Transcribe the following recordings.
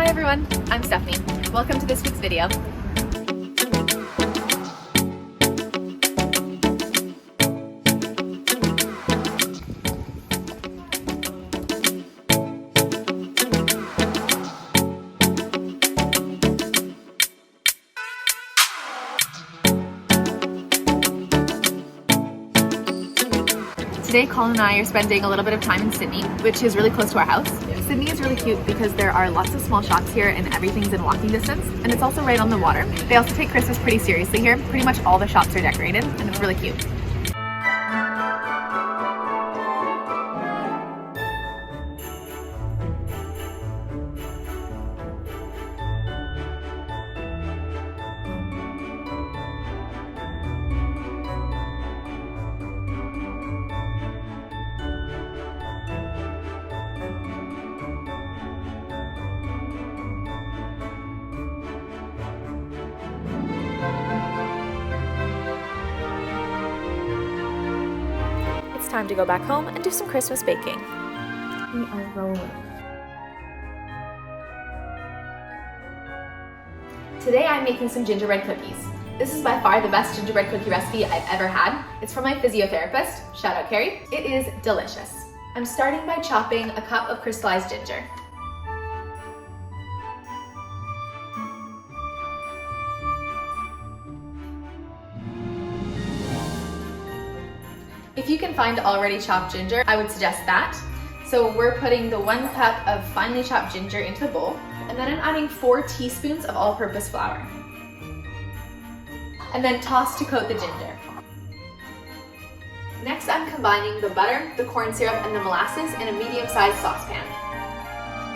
Hi everyone, I'm Stephanie. Welcome to this week's video. Today, Colin and I are spending a little bit of time in Sydney, which is really close to our house. Sydney is really cute because there are lots of small shops here and everything's in walking distance, and it's also right on the water. They also take Christmas pretty seriously here. Pretty much all the shops are decorated, and it's really cute. Time to go back home and do some Christmas baking. We are rolling. Today I'm making some gingerbread cookies. This is by far the best gingerbread cookie recipe I've ever had. It's from my physiotherapist, shout out Carrie. It is delicious. I'm starting by chopping a cup of crystallized ginger. If you can find already chopped ginger, I would suggest that. So we're putting the 1 cup of finely chopped ginger into the bowl, and then I'm adding 4 teaspoons of all-purpose flour. And then toss to coat the ginger. Next, I'm combining the butter, the corn syrup, and the molasses in a medium-sized saucepan.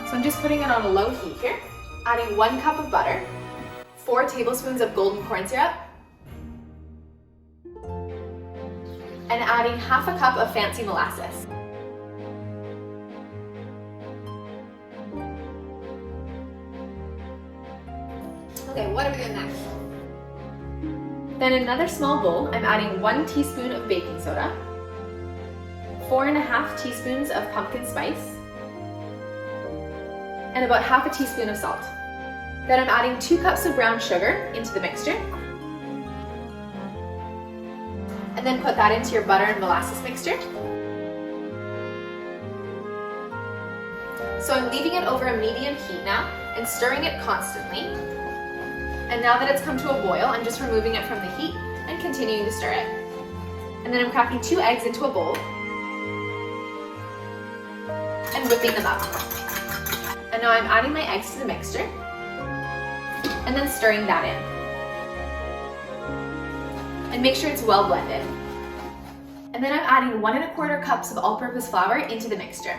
So I'm just putting it on a low heat here, adding 1 cup of butter, 4 tablespoons of golden corn syrup, and adding half a cup of fancy molasses. Okay, what are we doing next? Then in another small bowl, I'm adding 1 teaspoon of baking soda, 4.5 teaspoons of pumpkin spice, and about half a teaspoon of salt. Then I'm adding 2 cups of brown sugar into the mixture, and then put that into your butter and molasses mixture. So I'm leaving it over a medium heat now and stirring it constantly. And now that it's come to a boil, I'm just removing it from the heat and continuing to stir it. And then I'm cracking 2 eggs into a bowl and whipping them up. And now I'm adding my eggs to the mixture and then stirring that in. And make sure it's well blended. And then I'm adding 1.25 cups of all-purpose flour into the mixture.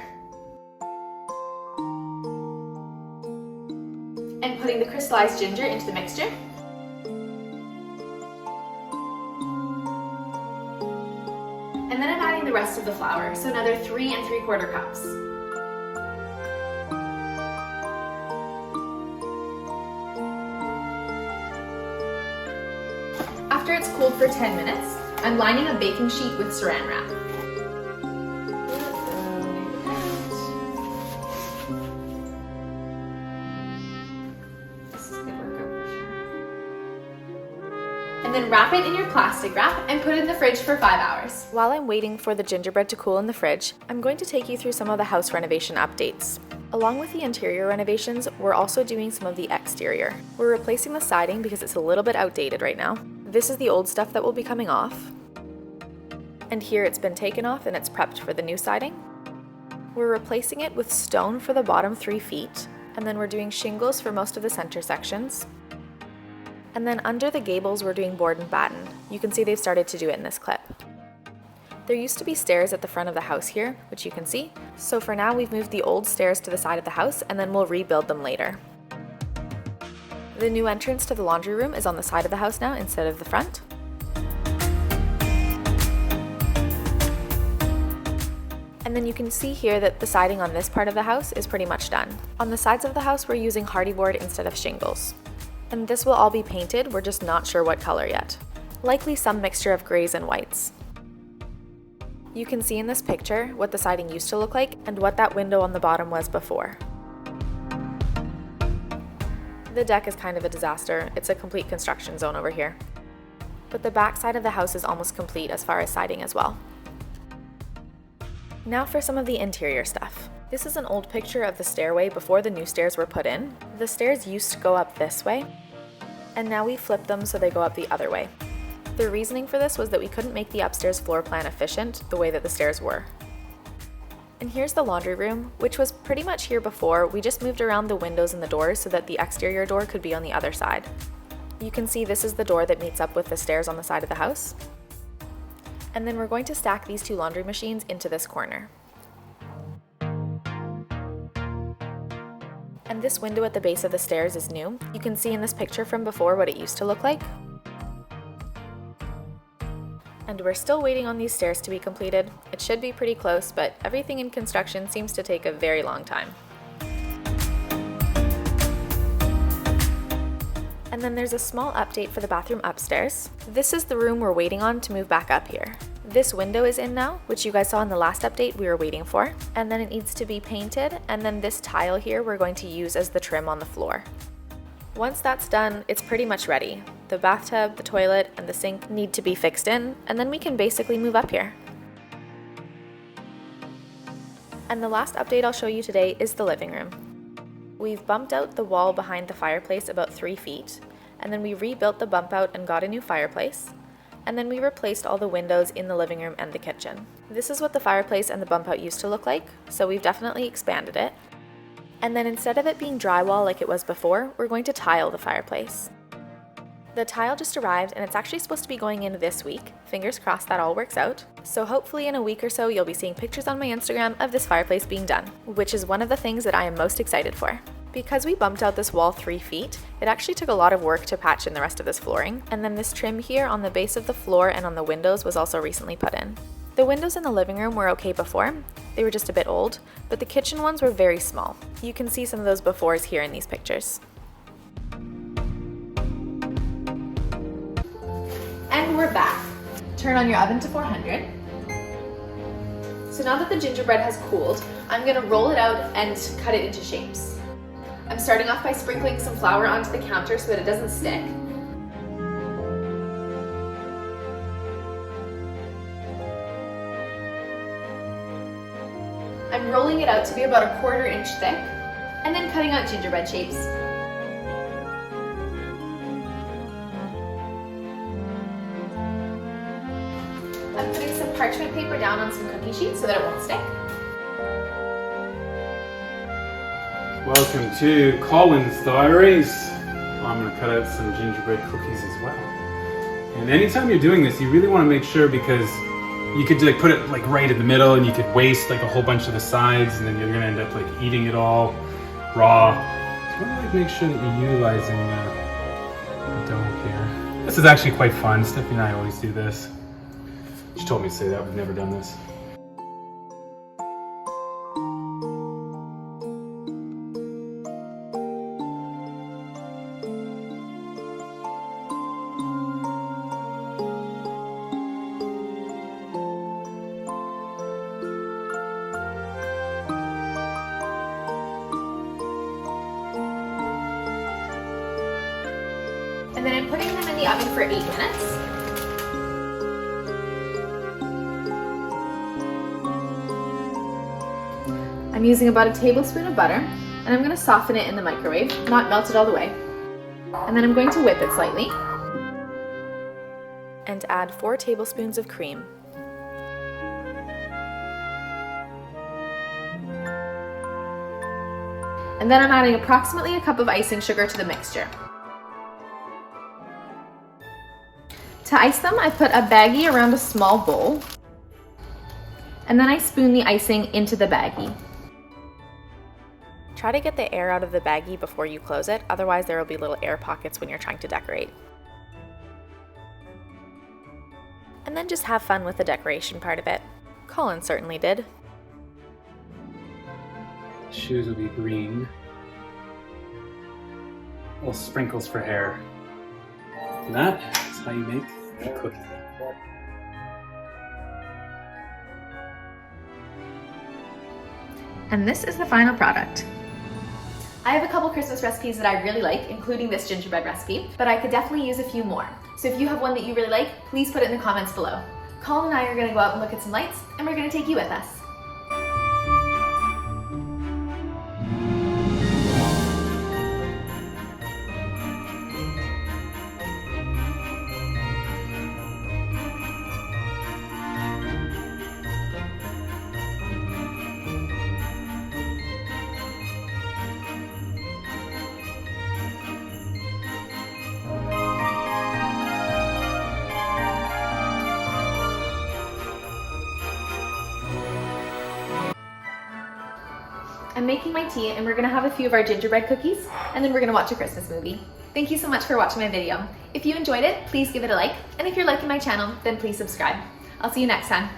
And putting the crystallized ginger into the mixture. And then I'm adding the rest of the flour, so another 3.75 cups. After it's cooled for 10 minutes, I'm lining a baking sheet with saran wrap. And then wrap it in your plastic wrap and put it in the fridge for 5 hours. While I'm waiting for the gingerbread to cool in the fridge, I'm going to take you through some of the house renovation updates. Along with the interior renovations, we're also doing some of the exterior. We're replacing the siding because it's a little bit outdated right now. This is the old stuff that will be coming off. And here it's been taken off and it's prepped for the new siding. We're replacing it with stone for the bottom 3 feet, and then we're doing shingles for most of the center sections. And then under the gables we're doing board and batten. You can see they've started to do it in this clip. There used to be stairs at the front of the house here, which you can see. So for now we've moved the old stairs to the side of the house and then we'll rebuild them later. The new entrance to the laundry room is on the side of the house now instead of the front. And then you can see here that the siding on this part of the house is pretty much done. On the sides of the house, we're using hardy board instead of shingles. And this will all be painted, we're just not sure what color yet. Likely some mixture of grays and whites. You can see in this picture what the siding used to look like and what that window on the bottom was before. The deck is kind of a disaster. It's a complete construction zone over here. But the back side of the house is almost complete as far as siding as well. Now for some of the interior stuff. This is an old picture of the stairway before the new stairs were put in. The stairs used to go up this way, and now we flipped them so they go up the other way. The reasoning for this was that we couldn't make the upstairs floor plan efficient the way that the stairs were. And here's the laundry room, which was pretty much here before. We just moved around the windows and the doors so that the exterior door could be on the other side. You can see this is the door that meets up with the stairs on the side of the house. And then we're going to stack these two laundry machines into this corner. And this window at the base of the stairs is new. You can see in this picture from before what it used to look like. And we're still waiting on these stairs to be completed. It should be pretty close, but everything in construction seems to take a very long time. And then there's a small update for the bathroom upstairs. This is the room we're waiting on to move back up here. This window is in now, which you guys saw in the last update we were waiting for. And then it needs to be painted, and then this tile here we're going to use as the trim on the floor. Once that's done, it's pretty much ready. The bathtub, the toilet, and the sink need to be fixed in, and then we can basically move up here. And the last update I'll show you today is the living room. We've bumped out the wall behind the fireplace about 3 feet, and then we rebuilt the bump out and got a new fireplace, and then we replaced all the windows in the living room and the kitchen. This is what the fireplace and the bump out used to look like, so we've definitely expanded it. And then instead of it being drywall like it was before, we're going to tile the fireplace. The tile just arrived, and it's actually supposed to be going in this week. Fingers crossed that all works out. So hopefully in a week or so you'll be seeing pictures on my Instagram of this fireplace being done, which is one of the things that I am most excited for. Because we bumped out this wall 3 feet, it actually took a lot of work to patch in the rest of this flooring. And then this trim here on the base of the floor and on the windows was also recently put in. The windows in the living room were okay before. They were just a bit old, but the kitchen ones were very small. You can see some of those befores here in these pictures. And we're back. Turn on your oven to 400. So now that the gingerbread has cooled, I'm gonna roll it out and cut it into shapes. I'm starting off by sprinkling some flour onto the counter so that it doesn't stick. I'm rolling it out to be about a 1/4 inch thick, and then cutting out gingerbread shapes. I'm putting some parchment paper down on some cookie sheets so that it won't stick. Welcome to Colin's Diaries. I'm going to cut out some gingerbread cookies as well. And anytime you're doing this, you really want to make sure, because you could like put it like right in the middle and you could waste like a whole bunch of the sides, and then you're going to end up like eating it all raw. So you want to like make sure that you're utilizing the dough here. This is actually quite fun. Stephanie and I always do this. She told me to say that. We've never done this. And then I'm putting them in the oven for 8 minutes. I'm using about a tablespoon of butter, and I'm going to soften it in the microwave, not melt it all the way. And then I'm going to whip it slightly. And add 4 tablespoons of cream. And then I'm adding approximately a cup of icing sugar to the mixture. To ice them, I put a baggie around a small bowl, and then I spoon the icing into the baggie. Try to get the air out of the baggie before you close it, otherwise there will be little air pockets when you're trying to decorate. And then just have fun with the decoration part of it. Colin certainly did. Shoes will be green. Little sprinkles for hair. And that is how you make a cookie. And this is the final product. I have a couple Christmas recipes that I really like, including this gingerbread recipe, but I could definitely use a few more. So if you have one that you really like, please put it in the comments below. Colin and I are gonna go out and look at some lights, and we're gonna take you with us. I'm making my tea and we're gonna have a few of our gingerbread cookies and then we're gonna watch a Christmas movie. Thank you so much for watching my video. If you enjoyed it, please give it a like, and if you're liking my channel, then please subscribe. I'll see you next time.